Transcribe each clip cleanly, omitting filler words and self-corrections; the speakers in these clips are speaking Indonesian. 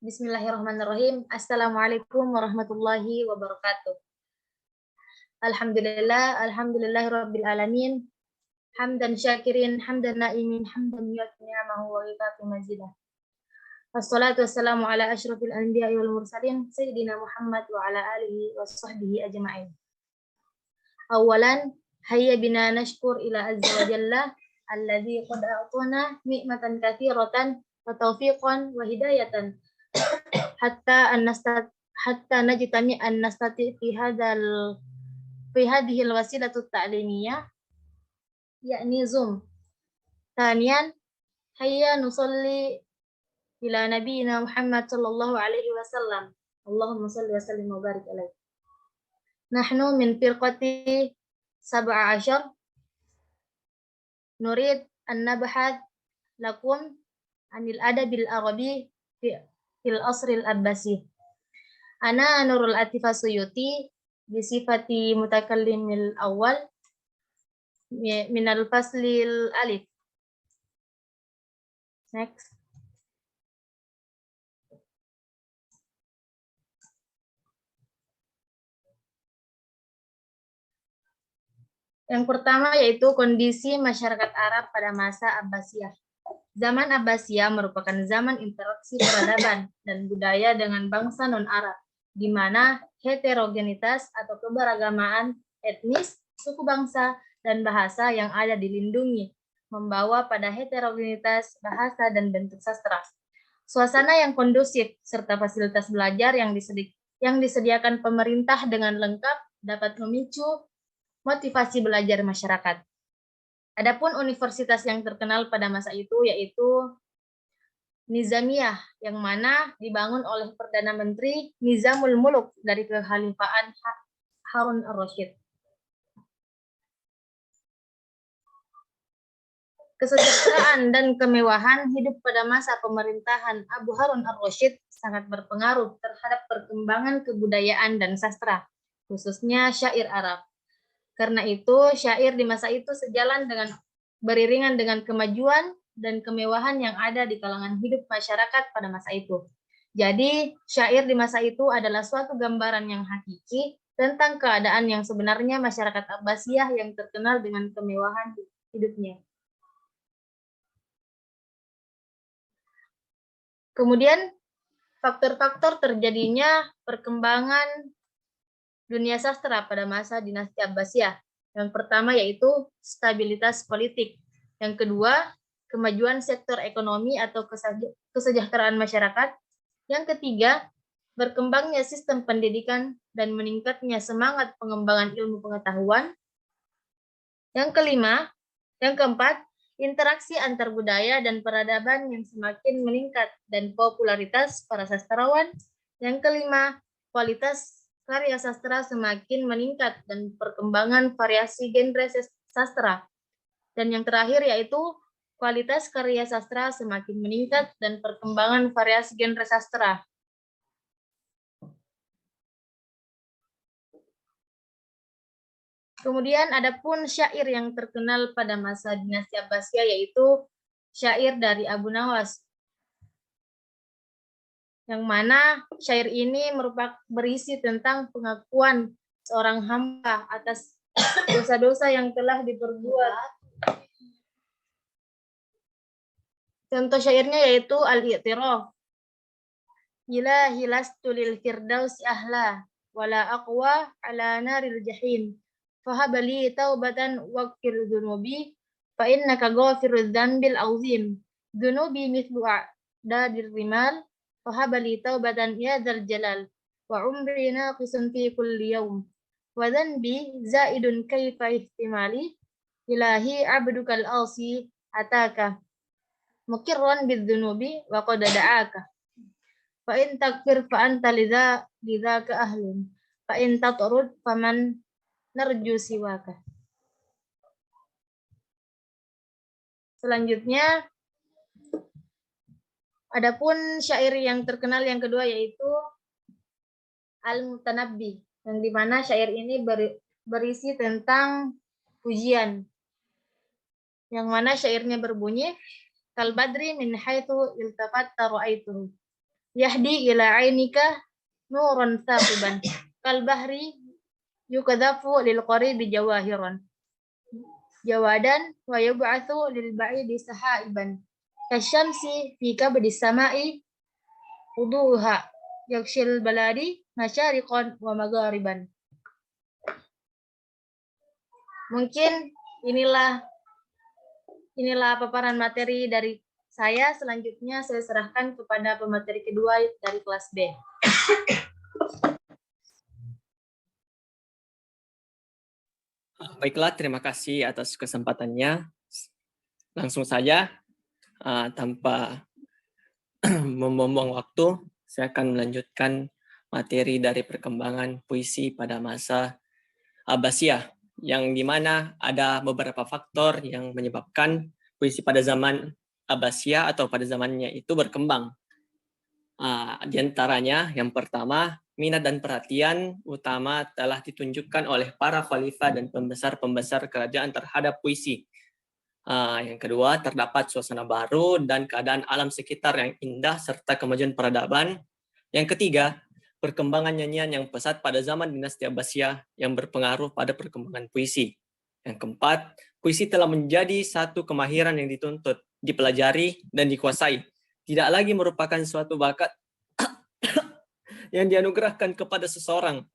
Bismillahirrahmanirrahim. Assalamualaikum warahmatullahi wabarakatuh. Alhamdulillahi alamin. Hamdan syakirin, hamdan naimin, hamdan yuafi ni'amahu wa yukafi mazidah. Wassalatu wassalamu ala asyrafil anbiya'i wal mursalin sayyidina Muhammad wa ala alihi wa sahbihi ajma'in. Awalan, hayya bina nashkur ila azza wa jalla alladzi qad a'tana ni'matan katsiratan wa taufiqan wa hidayatan hatta najtami an nastati fi hadhihi alwasilatu ta'limiyah yakni Zoom. Thaniyan, hayya nusalli ila nabiyina Muhammad sallallahu alaihi wasallam. Allahumma salli wa sallim wa barik alaihi. Nahnu min firqati 17 nurid an nabhath lakum anil adabil arabi fil asril abbasi. Ana Nurul Atifah Suyuti bisifati mutakallimil awal minal faslil alif. Next. Yang pertama yaitu kondisi masyarakat Arab pada masa Abbasiyah. Zaman Abbasiyah merupakan zaman interaksi peradaban dan budaya dengan bangsa non-Arab, di mana heterogenitas atau keberagamaan etnis, suku bangsa, dan bahasa yang ada dilindungi, membawa pada heterogenitas bahasa dan bentuk sastra. Suasana yang kondusif serta fasilitas belajar yang disediakan pemerintah dengan lengkap dapat memicu motivasi belajar masyarakat. Adapun universitas yang terkenal pada masa itu yaitu Nizamiyah, yang mana dibangun oleh Perdana Menteri Nizamul Muluk dari Kekhalifahan Harun ar-Rasyid. Kesejahteraan dan kemewahan hidup pada masa pemerintahan Abu Harun ar-Rasyid sangat berpengaruh terhadap perkembangan kebudayaan dan sastra, khususnya syair Arab. Karena itu, syair di masa itu sejalan beriringan dengan kemajuan dan kemewahan yang ada di kalangan hidup masyarakat pada masa itu. Jadi, syair di masa itu adalah suatu gambaran yang hakiki tentang keadaan yang sebenarnya masyarakat Abbasiyah yang terkenal dengan kemewahan hidupnya. Kemudian, faktor-faktor terjadinya perkembangan dunia sastra pada masa dinasti Abbasiyah. Yang pertama yaitu stabilitas politik. Yang kedua, kemajuan sektor ekonomi atau kesejahteraan masyarakat. Yang ketiga, berkembangnya sistem pendidikan dan meningkatnya semangat pengembangan ilmu pengetahuan. Yang keempat, interaksi antar budaya dan peradaban yang semakin meningkat dan popularitas para sastrawan. Yang kelima, kualitas karya sastra semakin meningkat dan perkembangan variasi genre sastra. Dan yang terakhir yaitu kualitas karya sastra semakin meningkat dan perkembangan variasi genre sastra. Kemudian adapun syair yang terkenal pada masa dinasti Abbasiyah yaitu syair dari Abu Nawas, yang mana syair ini berisi tentang pengakuan seorang hamba atas dosa-dosa yang telah diperbuat. Contoh syairnya yaitu Al-I'tiraf. Ilahi lastu lil firdausi ahla wala aqwa ala naril jahim. Fahabali taubatan waqfir dhunubi fa innaka ghafirudz dzambil azim. Dhunubi mithlu a'dadir rimal. Fahabali taubatan ya dzal jalal wa umri naqisun fi kulli yawm wa dhanbi zaidun kaifa ihtimali ilahi abdukal asi ataka mukirran bidzunubi wa qad da'aka fa in takfir fa anta lidzaka ahlun fa in tatrud faman narju siwaka. Selanjutnya, adapun syair yang terkenal yang kedua yaitu Al-Mutanabbi, yang dimana syair ini berisi tentang pujian, yang mana syairnya berbunyi Kal badri min haitsu iltafatta ra'aituhu yahdi ila ainika nuran thaqiban kal bahri yukadafu lil qaribi jawahiran jawadan wa yub'atsu lil ba'idi sahaiban kasyamsi fi kabdi samai wuduha yakshil baladi masyariqan wa maghariban. Mungkin inilah paparan materi dari saya. Selanjutnya saya serahkan kepada pemateri kedua dari kelas B. Baiklah, terima kasih atas kesempatannya. Langsung saja, tanpa membuang waktu, saya akan melanjutkan materi dari perkembangan puisi pada masa Abbasiyah, yang dimana ada beberapa faktor yang menyebabkan puisi pada zaman Abbasiyah atau pada zamannya itu berkembang. Di antaranya, yang pertama, minat dan perhatian utama telah ditunjukkan oleh para khalifah dan pembesar-pembesar kerajaan terhadap puisi. Yang kedua, terdapat suasana baru dan keadaan alam sekitar yang indah serta kemajuan peradaban. Yang ketiga, perkembangan nyanyian yang pesat pada zaman dinasti Abbasiyah yang berpengaruh pada perkembangan puisi. Yang keempat, puisi telah menjadi satu kemahiran yang dituntut, dipelajari, dan dikuasai. Tidak lagi merupakan suatu bakat yang dianugerahkan kepada seseorang.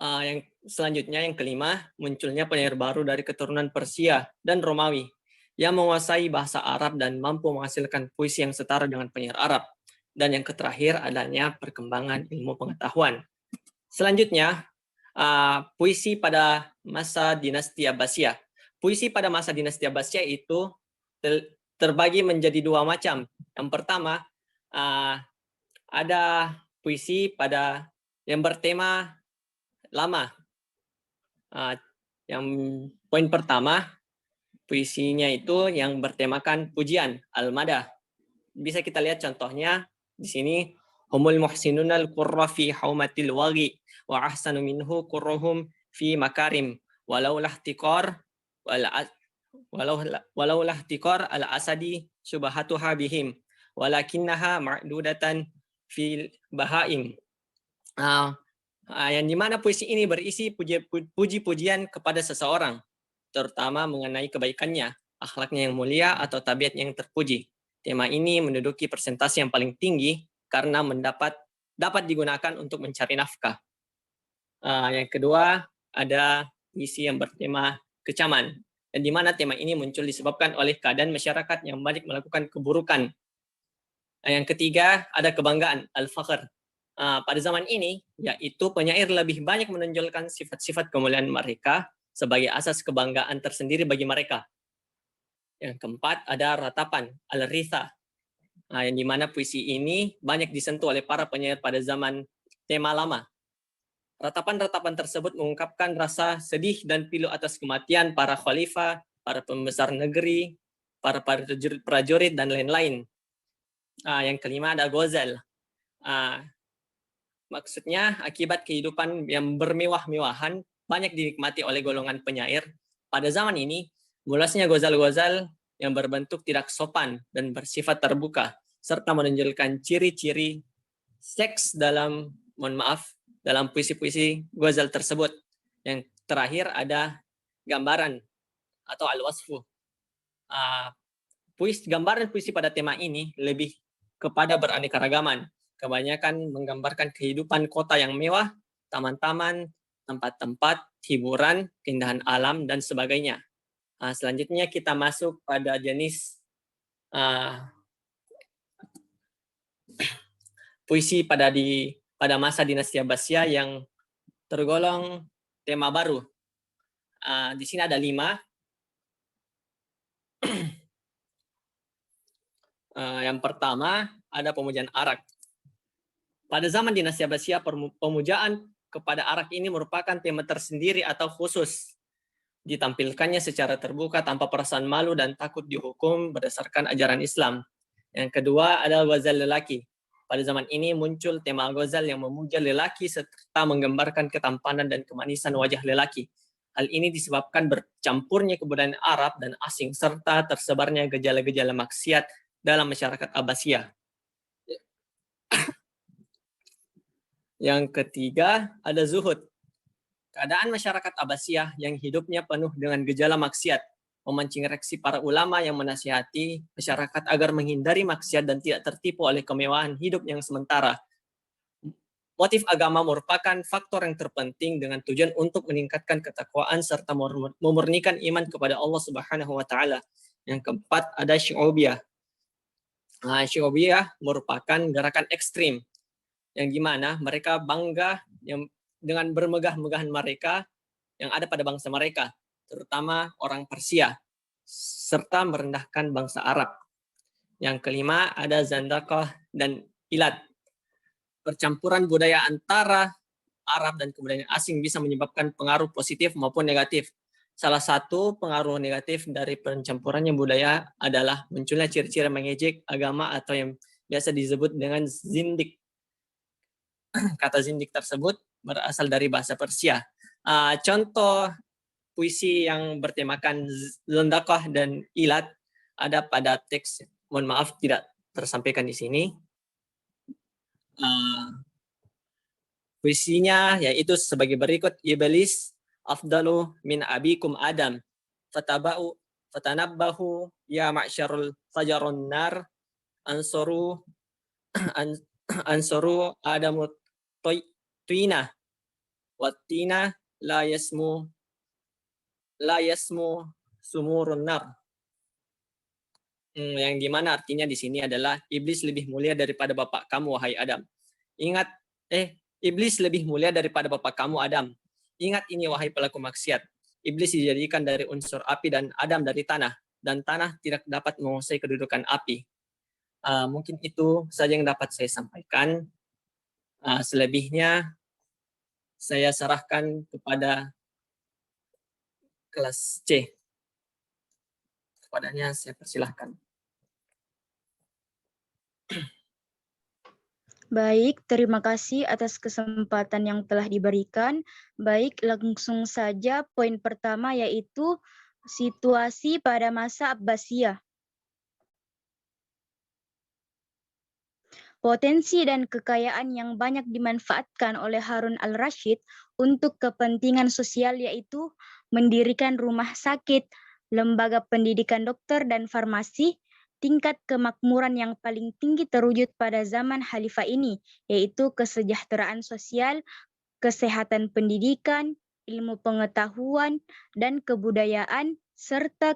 Yang selanjutnya, yang kelima, munculnya penyair baru dari keturunan Persia dan Romawi yang menguasai bahasa Arab dan mampu menghasilkan puisi yang setara dengan penyair Arab. Dan yang terakhir, adanya perkembangan ilmu pengetahuan. Selanjutnya, puisi pada masa dinasti Abbasiyah. Puisi pada masa dinasti Abbasiyah itu terbagi menjadi dua macam. Yang pertama, ada puisi pada yang bertema lama. Yang poin pertama, puisinya itu yang bertemakan pujian, al-madah. Bisa kita lihat contohnya di sini, humul muhsinunal qurra fi haumatil waghi wa ahsanu minhu qurruhum fi makarim walau lahtiqar walau lahtiqar al asadi syubahatuha bihim walakinnaha ma'dudatan fil bahaim. Yang dimana puisi ini berisi puji-pujian kepada seseorang, terutama mengenai kebaikannya, akhlaknya yang mulia atau tabiatnya yang terpuji. Tema ini menduduki persentase yang paling tinggi karena dapat digunakan untuk mencari nafkah. Yang kedua, ada puisi yang bertema kecaman, dan di mana tema ini muncul disebabkan oleh keadaan masyarakat yang banyak melakukan keburukan. Yang ketiga, ada kebanggaan, al-fakhr. Pada zaman ini, yaitu penyair lebih banyak menonjolkan sifat-sifat kemuliaan mereka sebagai asas kebanggaan tersendiri bagi mereka. Yang keempat, ada ratapan, al-ritha, yang dimana puisi ini banyak disentuh oleh para penyair pada zaman tema lama. Ratapan-ratapan tersebut mengungkapkan rasa sedih dan pilu atas kematian para khalifah, para pembesar negeri, para prajurit, dan lain-lain. Yang kelima, ada ghazal. Maksudnya, akibat kehidupan yang bermewah-mewahan banyak dinikmati oleh golongan penyair. Pada zaman ini, mulasnya ghazal-ghazal yang berbentuk tidak sopan dan bersifat terbuka, serta menonjolkan ciri-ciri seks dalam puisi-puisi ghazal tersebut. Yang terakhir ada gambaran atau al-wasfu. Gambaran puisi pada tema ini lebih kepada beraneka-ragaman. Kebanyakan menggambarkan kehidupan kota yang mewah, taman-taman, tempat-tempat hiburan, keindahan alam, dan sebagainya. Selanjutnya kita masuk pada jenis puisi pada masa dinasti Abbasiyah yang tergolong tema baru. Di sini ada 5. Yang pertama ada pemujaan arak. Pada zaman dinasti Abbasiyah, pemujaan kepada arak ini merupakan tema tersendiri atau khusus. Ditampilkannya secara terbuka tanpa perasaan malu dan takut dihukum berdasarkan ajaran Islam. Yang kedua adalah ghazal lelaki. Pada zaman ini muncul tema ghazal yang memuja lelaki serta menggambarkan ketampanan dan kemanisan wajah lelaki. Hal ini disebabkan bercampurnya kebudayaan Arab dan asing serta tersebarnya gejala-gejala maksiat dalam masyarakat Abbasiyah. Yang ketiga ada zuhud. Keadaan masyarakat Abbasiyah yang hidupnya penuh dengan gejala maksiat, memancing reaksi para ulama yang menasihati masyarakat agar menghindari maksiat dan tidak tertipu oleh kemewahan hidup yang sementara. Motif agama merupakan faktor yang terpenting dengan tujuan untuk meningkatkan ketakwaan serta memurnikan iman kepada Allah Subhanahu wa taala. Yang keempat ada syu'ubiyah. Syu'ubiyah merupakan gerakan ekstrim yang gimana mereka bangga dengan bermegah-megahan mereka yang ada pada bangsa mereka, terutama orang Persia, serta merendahkan bangsa Arab. Yang kelima ada Zandaqah dan Ilat. Percampuran budaya antara Arab dan kebudayaan asing bisa menyebabkan pengaruh positif maupun negatif. Salah satu pengaruh negatif dari pencampurannya budaya adalah munculnya ciri-ciri mengejek agama atau yang biasa disebut dengan zindik. Kata zindik tersebut berasal dari bahasa Persia. Contoh puisi yang bertemakan Zandaqah dan Ilat ada pada teks, mohon maaf tidak tersampaikan di sini. Puisinya yaitu sebagai berikut: Iblis afdalu min abikum Adam, fatanabbahu ya ma'syarul fajarun nar, ansuru adamu tuina wattina la yasmu sumurun nar. Yang dimana artinya di sini adalah iblis lebih mulia daripada bapak kamu wahai Adam. Iblis lebih mulia daripada bapak kamu Adam. Ingat ini wahai pelaku maksiat. Iblis dijadikan dari unsur api dan Adam dari tanah, dan tanah tidak dapat menguasai kedudukan api. Mungkin itu saja yang dapat saya sampaikan. Selebihnya saya serahkan kepada kelas C. Kepadanya saya persilahkan. Baik, terima kasih atas kesempatan yang telah diberikan. Baik, langsung saja poin pertama yaitu situasi pada masa Abbasiyah. Potensi dan kekayaan yang banyak dimanfaatkan oleh Harun al-Rashid untuk kepentingan sosial yaitu mendirikan rumah sakit, lembaga pendidikan dokter dan farmasi. Tingkat kemakmuran yang paling tinggi terwujud pada zaman Khalifah ini, yaitu kesejahteraan sosial, kesehatan pendidikan, ilmu pengetahuan, dan kebudayaan, serta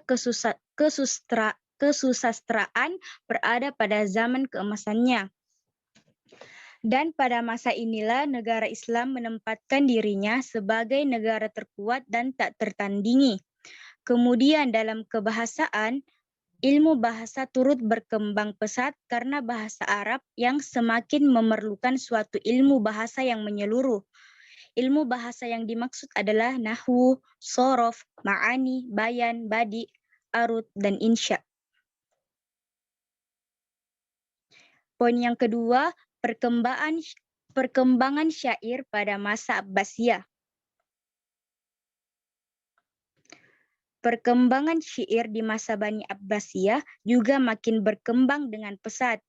kesusastraan berada pada zaman keemasannya. Dan pada masa inilah negara Islam menempatkan dirinya sebagai negara terkuat dan tak tertandingi. Kemudian dalam kebahasaan, ilmu bahasa turut berkembang pesat karena bahasa Arab yang semakin memerlukan suatu ilmu bahasa yang menyeluruh. Ilmu bahasa yang dimaksud adalah nahwu, sorof, ma'ani, bayan, badi, arut, dan insya. Poin yang kedua, perkembangan syair pada masa Abbasiyah. Perkembangan syair di masa Bani Abbasiyah juga makin berkembang dengan pesat.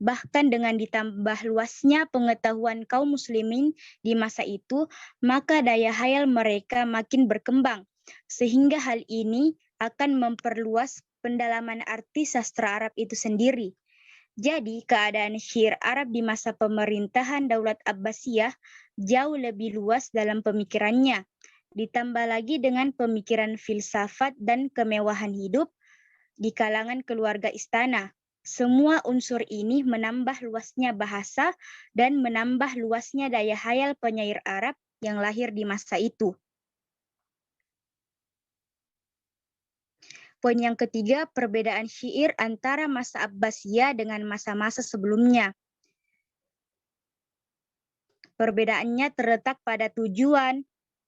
Bahkan dengan ditambah luasnya pengetahuan kaum muslimin di masa itu, maka daya hayal mereka makin berkembang. Sehingga hal ini akan memperluas pendalaman arti sastra Arab itu sendiri. Jadi keadaan syair Arab di masa pemerintahan Daulat Abbasiyah jauh lebih luas dalam pemikirannya. Ditambah lagi dengan pemikiran filsafat dan kemewahan hidup di kalangan keluarga istana. Semua unsur ini menambah luasnya bahasa dan menambah luasnya daya hayal penyair Arab yang lahir di masa itu. Poin yang ketiga, perbedaan syair antara masa Abbasiyah dengan masa-masa sebelumnya. Perbedaannya terletak pada tujuan,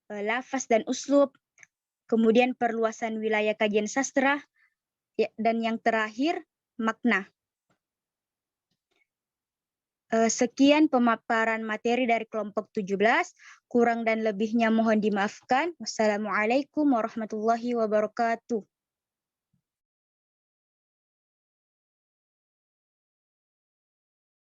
lafaz dan uslub, kemudian perluasan wilayah kajian sastra, dan yang terakhir makna. Sekian pemaparan materi dari kelompok 17, kurang dan lebihnya mohon dimaafkan. Wassalamualaikum warahmatullahi wabarakatuh.